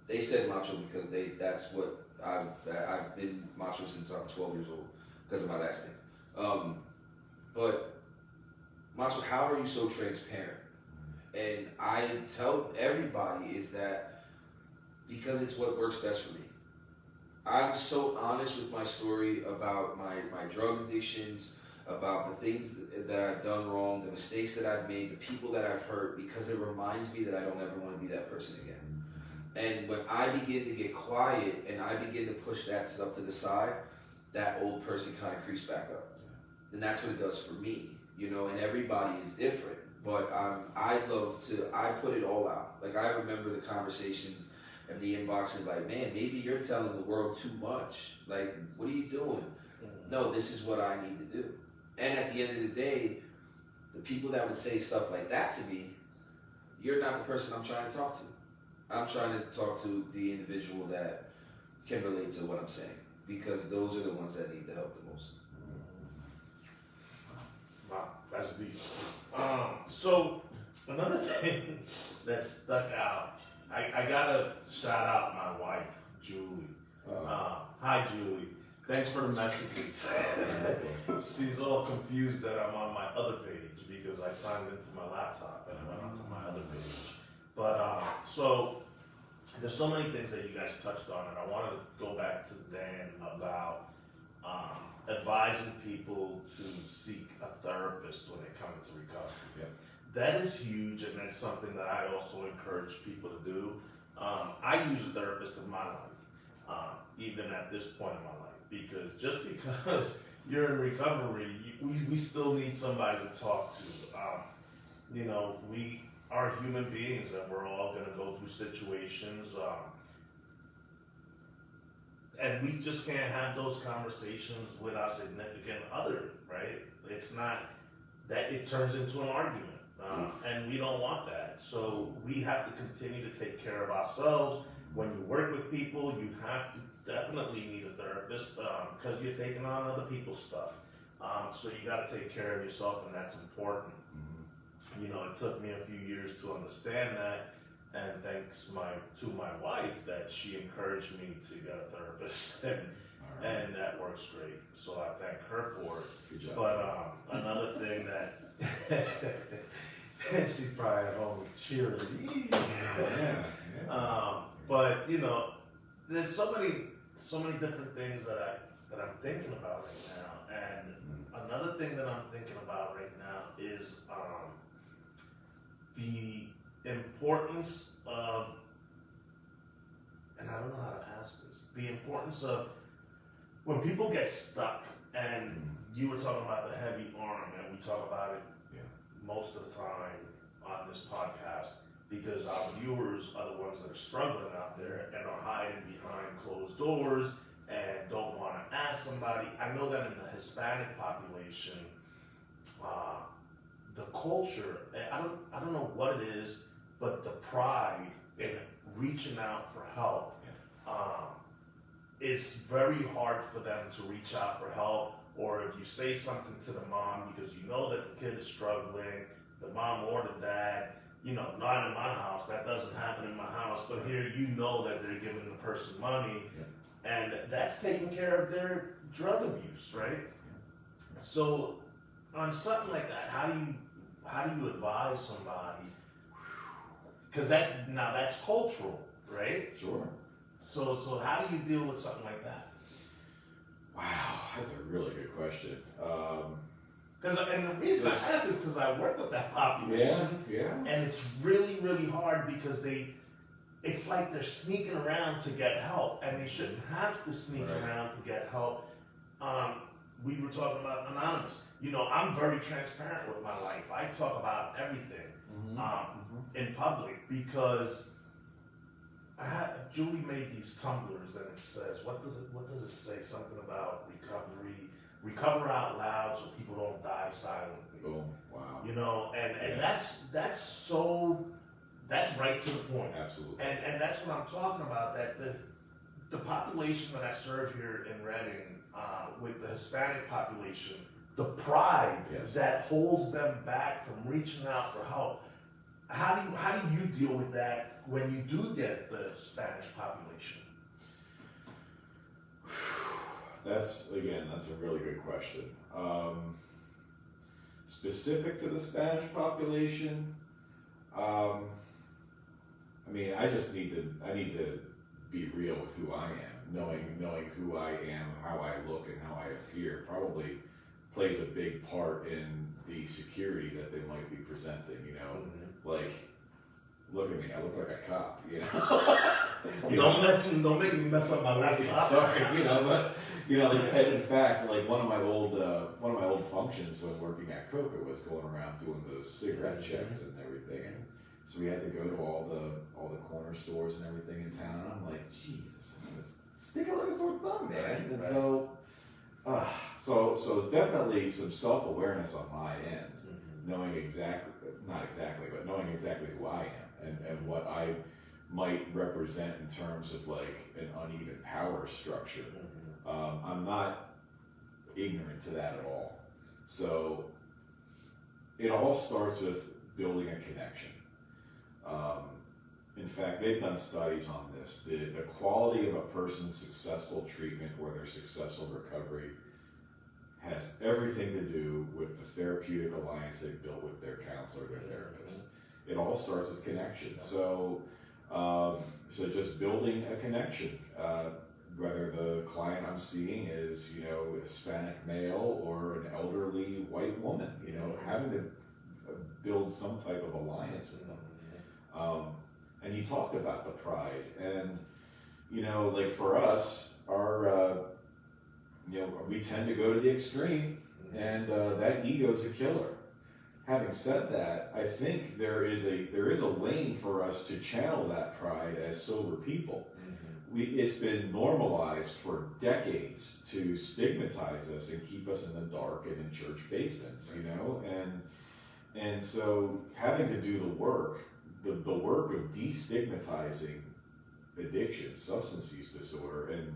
Speaker 2: they said macho because that's what I've been macho since I'm 12 years old because of my last name. But macho, how are you so transparent? And I tell everybody is that because it's what works best for me. I'm so honest with my story about my drug addictions, about the things that I've done wrong, the mistakes that I've made, the people that I've hurt, because it reminds me that I don't ever want to be that person again. And when I begin to get quiet and I begin to push that stuff to the side, that old person kind of creeps back up. And that's what it does for me, you know, and everybody is different. But I put it all out. Like, I remember the conversations and the inboxes like, man, maybe you're telling the world too much. Like, what are you doing? No, this is what I need to do. And at the end of the day, the people that would say stuff like that to me, you're not the person I'm trying to talk to. I'm trying to talk to the individual that can relate to what I'm saying, because those are the ones that need the help the most.
Speaker 1: Wow, that's deep. So another thing that stuck out, I gotta shout out my wife, Julie. Hi, Julie. Thanks for the messages. She's all confused that I'm on my other page because I signed into my laptop and I went onto my other page. But so there's so many things that you guys touched on, and I wanted to go back to Dan about advising people to seek a therapist when they come into recovery.
Speaker 3: Yep.
Speaker 1: That is huge, and that's something that I also encourage people to do. I use a therapist in my life, even at this point in my life. Because just because you're in recovery, we still need somebody to talk to. You know, we are human beings and we're all going to go through situations. And we just can't have those conversations with our significant other, right? It's not that it turns into an argument. And we don't want that. So we have to continue to take care of ourselves. When you work with people, you have to definitely need a therapist because you're taking on other people's stuff. So you got to take care of yourself, and that's important. You know, it took me a few years to understand that, and thanks to my wife that she encouraged me to get a therapist, and that works great. So I thank her for it.
Speaker 3: Good job.
Speaker 1: But another thing that she's probably at home cheering. But you know, there's so many different things that I'm thinking about right now, and another thing that I'm thinking about right now is the importance of, and I don't know how to ask this, the importance of when people get stuck And you were talking about the heavy arm, and we talk about it most of the time on this podcast because our viewers are the ones that are struggling out there and are hiding behind closed doors and don't want to ask somebody. I know that in the Hispanic population, the culture, I don't know what it is, but the pride in reaching out for help, it's very hard for them to reach out for help. Or if you say something to the mom because you know that the kid is struggling, the mom or the dad, not in my house, that doesn't happen in my house, but here you know that they're giving the person money, and that's taking care of their drug abuse, right? So on something like that, how do you advise somebody? Because that's cultural, right?
Speaker 3: Sure.
Speaker 1: So how do you deal with something like that?
Speaker 3: Wow, that's a really good question.
Speaker 1: And the reason I ask is because I work with that population, and it's really, really hard because it's like they're sneaking around to get help, and they shouldn't have to sneak around to get help. We were talking about Anonymous. I'm very transparent with my life. I talk about everything in public because Julie made these tumblers, and it says, what does it say? Something about recover out loud so people don't die silently.
Speaker 3: Oh, wow.
Speaker 1: And that's right to the point.
Speaker 3: Absolutely.
Speaker 1: And that's what I'm talking about, that the population that I serve here in Reading, with the Hispanic population, the pride that holds them back from reaching out for help. How do you deal with that when you do get the Spanish population?
Speaker 3: That's a really good question. Specific to the Spanish population, I need to be real with who I am. Knowing who I am, how I look, and how I appear probably plays a big part in the security that they might be presenting. Like, look at me, I look like a cop.
Speaker 1: Don't make me mess up my laptop.
Speaker 3: Sorry, and in fact, like one of my old functions when working at Coca was going around doing those cigarette checks and everything, and so we had to go to all the corner stores and everything in town. And I'm like, Jesus, stick it like a sore thumb, man. And so definitely some self-awareness on my end, knowing not exactly, but knowing exactly who I am and what I might represent in terms of like an uneven power structure. I'm not ignorant to that at all. So it all starts with building a connection. In fact, they've done studies on this. The quality of a person's successful treatment or their successful recovery has everything to do with the therapeutic alliance they've built with their counselor, their therapist. It all starts with connection. So just building a connection, whether the client I'm seeing is, a Hispanic male or an elderly white woman, having to build some type of alliance with them. And you talked about the pride, and like for us, our we tend to go to the extreme, and that ego's a killer. Having said that, I think there is a lane for us to channel that pride as sober people. It's been normalized for decades to stigmatize us and keep us in the dark and in church basements, and so having to do the work of destigmatizing addiction, substance use disorder, and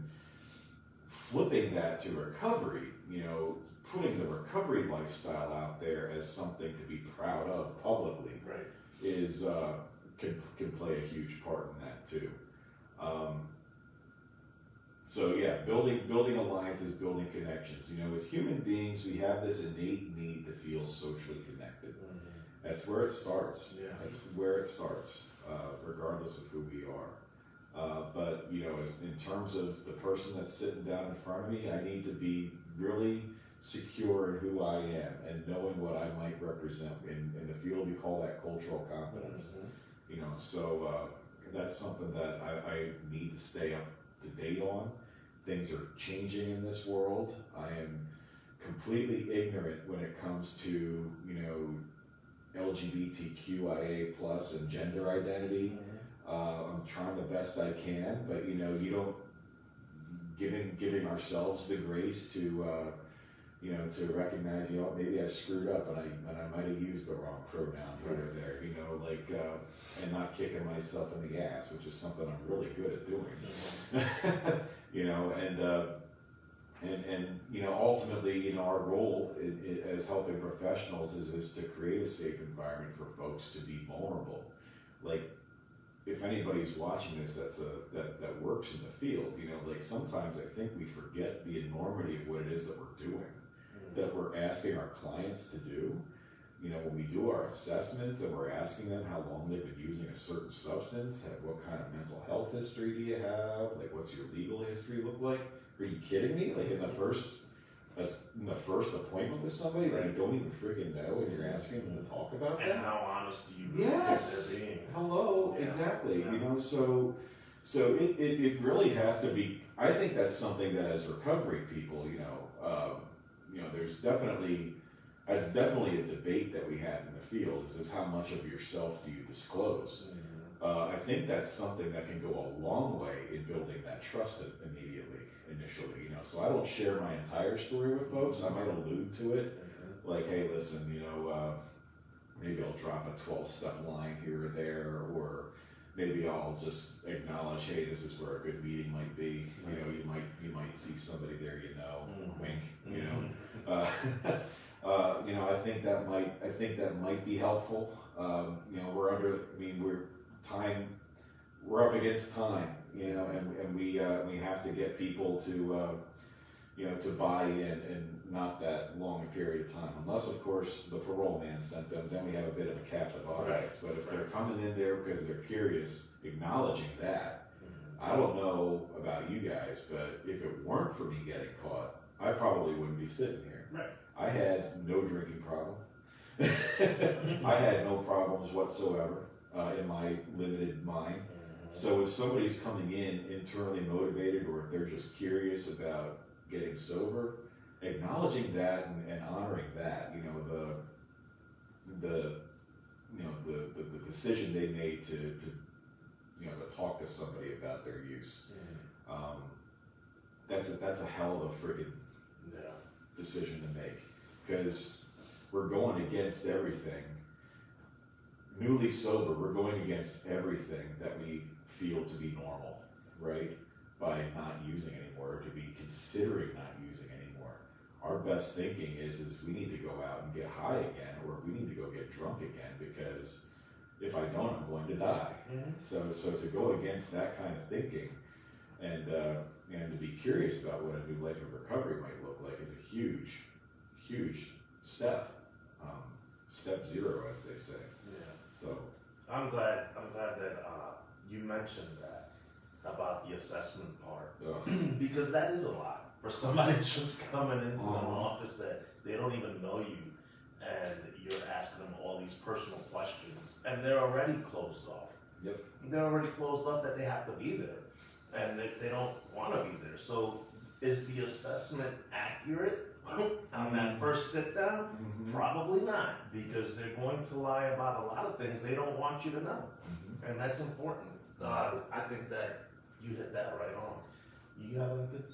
Speaker 3: flipping that to recovery, putting the recovery lifestyle out there as something to be proud of publicly, is can play a huge part in that too. Building alliances, building connections. As human beings, we have this innate need to feel socially connected. That's where it starts. That's where it starts, regardless of who we are. But in terms of the person that's sitting down in front of me, I need to be really secure in who I am and knowing what I might represent in the field. We call that cultural competence. So that's something that I need to stay up to date on. Things are changing in this world. I am completely ignorant when it comes to, you know, LGBTQIA plus and gender identity. I'm trying the best I can, but you know, you don't giving ourselves the grace to you know, to recognize, you know, maybe I screwed up and I might have used the wrong pronoun here or there, you know, like and not kicking myself in the ass, which is something I'm really good at doing. You know, and you know, ultimately, you know, our role as helping professionals is to create a safe environment for folks to be vulnerable. Like, if anybody's watching this that works in the field, you know, like sometimes I think we forget the enormity of what it is that we're doing, that we're asking our clients to do. You know, when we do our assessments and we're asking them how long they've been using a certain substance, what kind of mental health history do you have, like what's your legal history look like? Are you kidding me? Like in the first appointment with somebody that you don't even freaking know, and you're asking them to talk about that?
Speaker 1: And how honest do you really
Speaker 3: Yes.
Speaker 1: think they're being?
Speaker 3: Hello.
Speaker 1: Yeah.
Speaker 3: Exactly.
Speaker 1: Yeah.
Speaker 3: You know, so it really has to be. I think that's something that as recovery people, you know, that's definitely a debate that we have in the field. Is how much of yourself do you disclose? I think that's something that can go a long way in building that trust initially, you know. So I don't share my entire story with folks. I might allude to it, like, hey, listen, you know, maybe I'll drop a 12-step line here or there, or maybe I'll just acknowledge, hey, this is where a good meeting might be. You know, you might see somebody there, you know, wink, you know. You know, I think that might be helpful. You know, we're up against time, you know, and we have to get people to you know, to buy in not that long a period of time, unless of course the parole man sent them. Then we have a bit of a captive audience. But if they're coming in there because they're curious, acknowledging that, I don't know about you guys, but if it weren't for me getting caught, I probably wouldn't be sitting here.
Speaker 1: Right.
Speaker 3: I had no drinking problem. I had no problems whatsoever in my limited mind. So if somebody's coming in internally motivated, or if they're just curious about getting sober, acknowledging that and honoring that, you know, the decision they made to you know, to talk to somebody about their use, that's a hell of a friggin' decision to make, because we're going against everything. Newly sober, we're going against everything that we feel to be normal, right? By not using anymore, to be considering not using anymore. Our best thinking is we need to go out and get high again, or we need to go get drunk again, because if I don't, I'm going to die. So to go against that kind of thinking, and to be curious about what a new life of recovery might look like, is a huge step. Step zero, as they say. So
Speaker 1: I'm glad that you mentioned that about the assessment part, because that is a lot for somebody just coming into an office that they don't even know you, and you're asking them all these personal questions, and they're already closed off.
Speaker 3: Yep.
Speaker 1: They're already closed off that they have to be there, and they don't want to be there. So is the assessment accurate on that first sit down? Probably not, because they're going to lie about a lot of things they don't want you to know, and that's important. I think that you hit that right on. You have a good.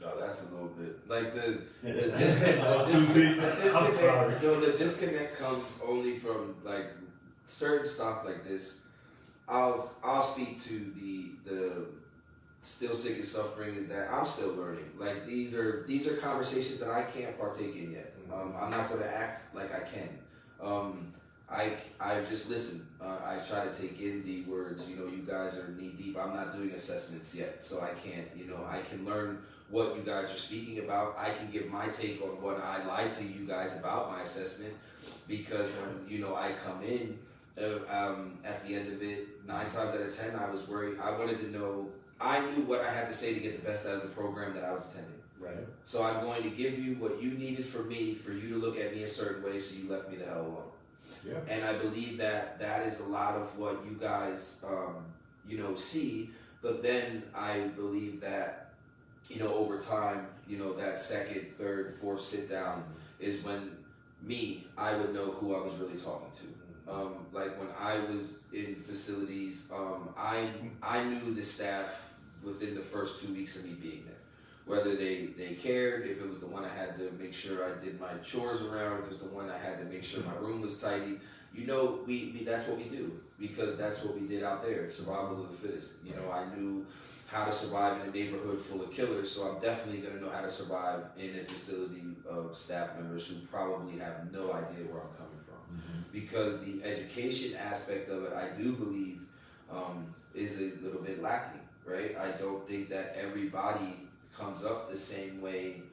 Speaker 2: No, that's a little bit like the disconnect comes only from like certain stuff like this. I'll speak to the still sick and suffering, is that I'm still learning. Like these are conversations that I can't partake in yet. I'm not going to act like I can. I just listen. I try to take in the words. You know, you guys are knee deep. I'm not doing assessments yet, so I can't. You know, I can learn what you guys are speaking about. I can give my take on what I lied to you guys about my assessment, because when I come in, at the end of it, 9 times out of 10, I was worried. I wanted to know. I knew what I had to say to get the best out of the program that I was attending.
Speaker 3: right.
Speaker 2: So I'm going to give you what you needed from me, for you to look at me a certain way, so you left me the hell alone.
Speaker 3: Yeah.
Speaker 2: And I believe that is a lot of what you guys, see. But then I believe that over time, that second, third, fourth sit down is when I would know who I was really talking to. Like when I was in facilities, I knew the staff within the first 2 weeks of me being there. Whether they cared, if it was the one I had to make sure I did my chores around, if it was the one I had to make sure my room was tidy. We that's what we do, because that's what we did out there, survival of the fittest. I knew how to survive in a neighborhood full of killers, so I'm definitely going to know how to survive in a facility of staff members who probably have no idea where I'm coming from. Because the education aspect of it, I do believe, is a little bit lacking, right? I don't think that everybody comes up the same way,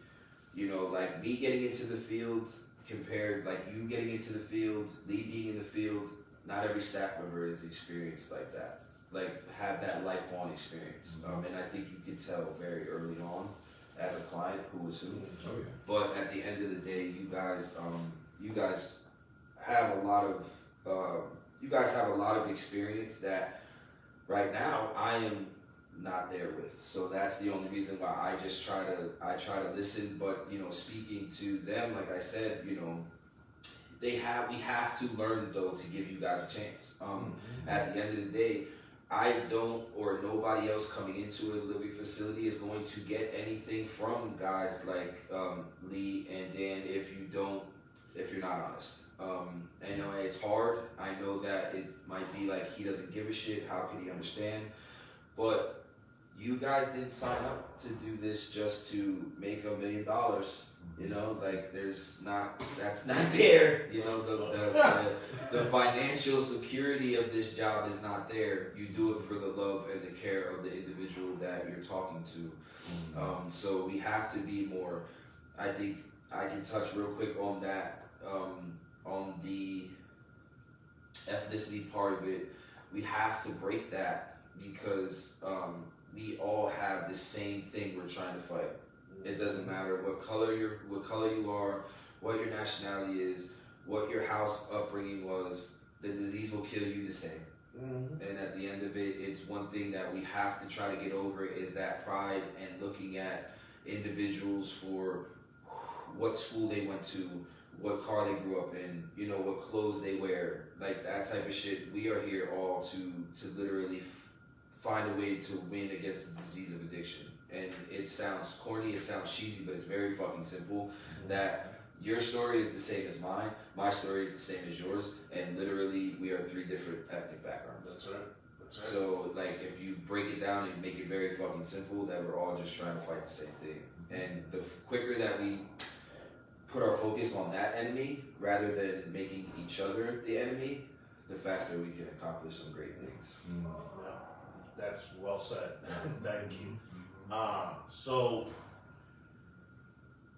Speaker 2: like me getting into the field compared, like you getting into the field, Lee being in the field. Not every staff member is experienced like that, like have that lifelong experience. And I think you can tell very early on as a client who is who.
Speaker 3: Oh, yeah.
Speaker 2: But at the end of the day, you guys have a lot of experience that right now I am not there with. So that's the only reason why I try to listen. But speaking to them, like I said, we have to learn though to give you guys a chance. At the end of the day, I don't, or nobody else coming into a living facility is going to get anything from guys like Lee and Dan if you're not honest. I know it's hard. I know that it might be like he doesn't give a shit. How can he understand? But you guys didn't sign up to do this just to make $1 million. Like that's not there. The financial security of this job is not there. You do it for the love and the care of the individual that you're talking to. So we have to be more. I think I can touch real quick on that. On the ethnicity part of it, we have to break that because we all have the same thing we're trying to fight. It doesn't matter what color you are, what your nationality is, what your house upbringing was. The disease will kill you the same. And at the end of it, it's one thing that we have to try to get over is that pride and looking at individuals for what school they went to, what car they grew up in, what clothes they wear, like that type of shit. We are here all to literally find a way to win against the disease of addiction. And it sounds corny, it sounds cheesy, but it's very fucking simple. That your story is the same as mine, my story is the same as yours, and literally we are 3 different ethnic backgrounds.
Speaker 1: That's right.
Speaker 2: So like if you break it down and make it very fucking simple, that we're all just trying to fight the same thing. And the quicker that we put our focus on that enemy rather than making each other the enemy, the faster we can accomplish some great things.
Speaker 1: Yeah, that's well said. Thank you. So,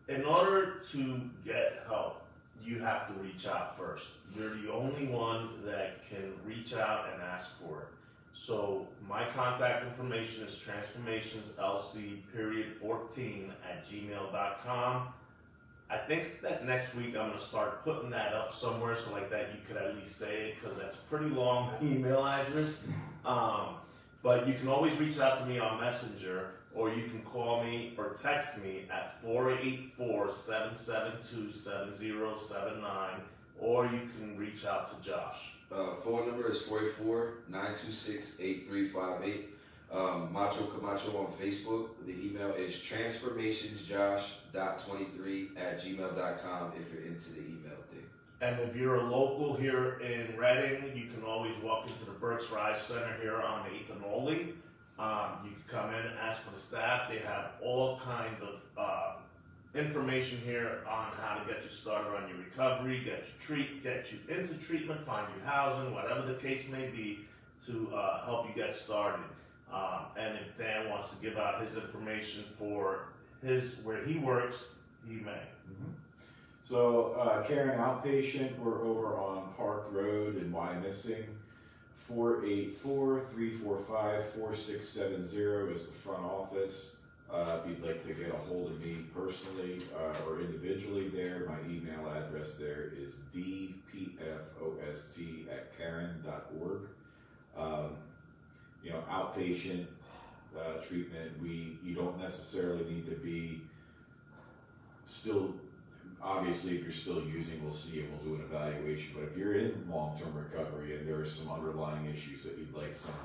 Speaker 1: in order to get help, you have to reach out first. You're the only one that can reach out and ask for it. So, my contact information is transformationslc.14@gmail.com. I think that next week I'm going to start putting that up somewhere so like that you could at least say it, because that's a pretty long email address. But you can always reach out to me on Messenger, or you can call me or text me at 484-772-7079, or you can reach out to Josh.
Speaker 2: Phone number is 484-926-8358. Macho Camacho on Facebook. The email is transformationsjosh.23@gmail.com if you're into the email thing.
Speaker 1: And if you're a local here in Reading, you can always walk into the Berks Rise Center here on 8th and Oley. You can come in and ask for the staff. They have all kind of information here on how to get you started on your recovery, get you into treatment, find you housing, whatever the case may be, to help you get started. And if Dan wants to give out his information for where he works, he may.
Speaker 3: So, Karen Outpatient, we're over on Park Road in Wyomissing. 484-345-4670 is the front office. If you'd like to get a hold of me personally or individually there, my email address there is dpfost@karen.org. Outpatient, treatment. You don't necessarily need to be still. Obviously, if you're still using, we'll see and we'll do an evaluation. But if you're in long-term recovery and there are some underlying issues that you'd like some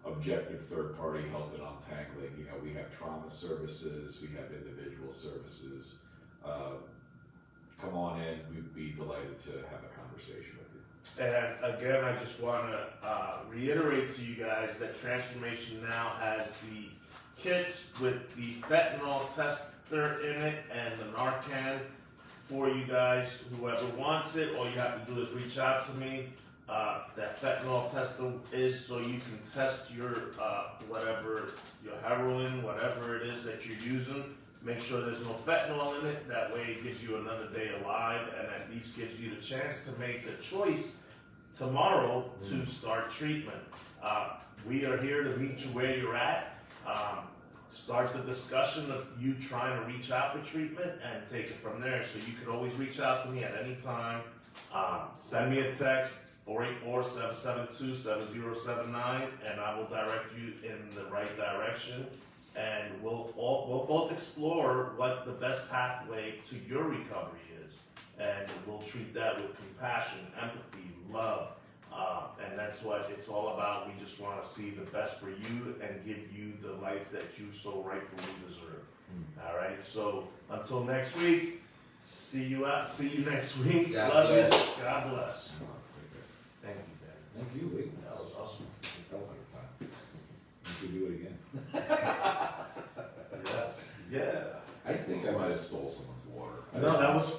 Speaker 3: objective third-party help in untangling, you know, we have trauma services, we have individual services. Come on in. We'd be delighted to have a conversation with you.
Speaker 1: And again, I just want to reiterate to you guys that Transformation now has the kits with the fentanyl tester in it and the Narcan for you guys. Whoever wants it, all you have to do is reach out to me. That fentanyl tester is so you can test your whatever, your heroin, whatever it is that you're using. Make sure there's no fentanyl in it. That way it gives you another day alive and at least gives you the chance to make a choice tomorrow to start treatment. We are here to meet you where you're at. Start the discussion of you trying to reach out for treatment and take it from there. So you can always reach out to me at any time. Send me a text, 484-772-7079, and I will direct you in the right direction. And we'll both explore what the best pathway to your recovery is. And we'll treat that with compassion, empathy, love. And that's what it's all about. We just want to see the best for you and give you the life that you so rightfully deserve. All right. So until next week, see you next week.
Speaker 2: God
Speaker 1: Love
Speaker 2: bless.
Speaker 1: you. God bless. Thank you, Dan.
Speaker 3: Thank you, Lee.
Speaker 1: That was awesome.
Speaker 3: It felt like time. You could do it again.
Speaker 1: Yes. Yeah.
Speaker 3: I think I might have stole someone's water.
Speaker 1: No, that was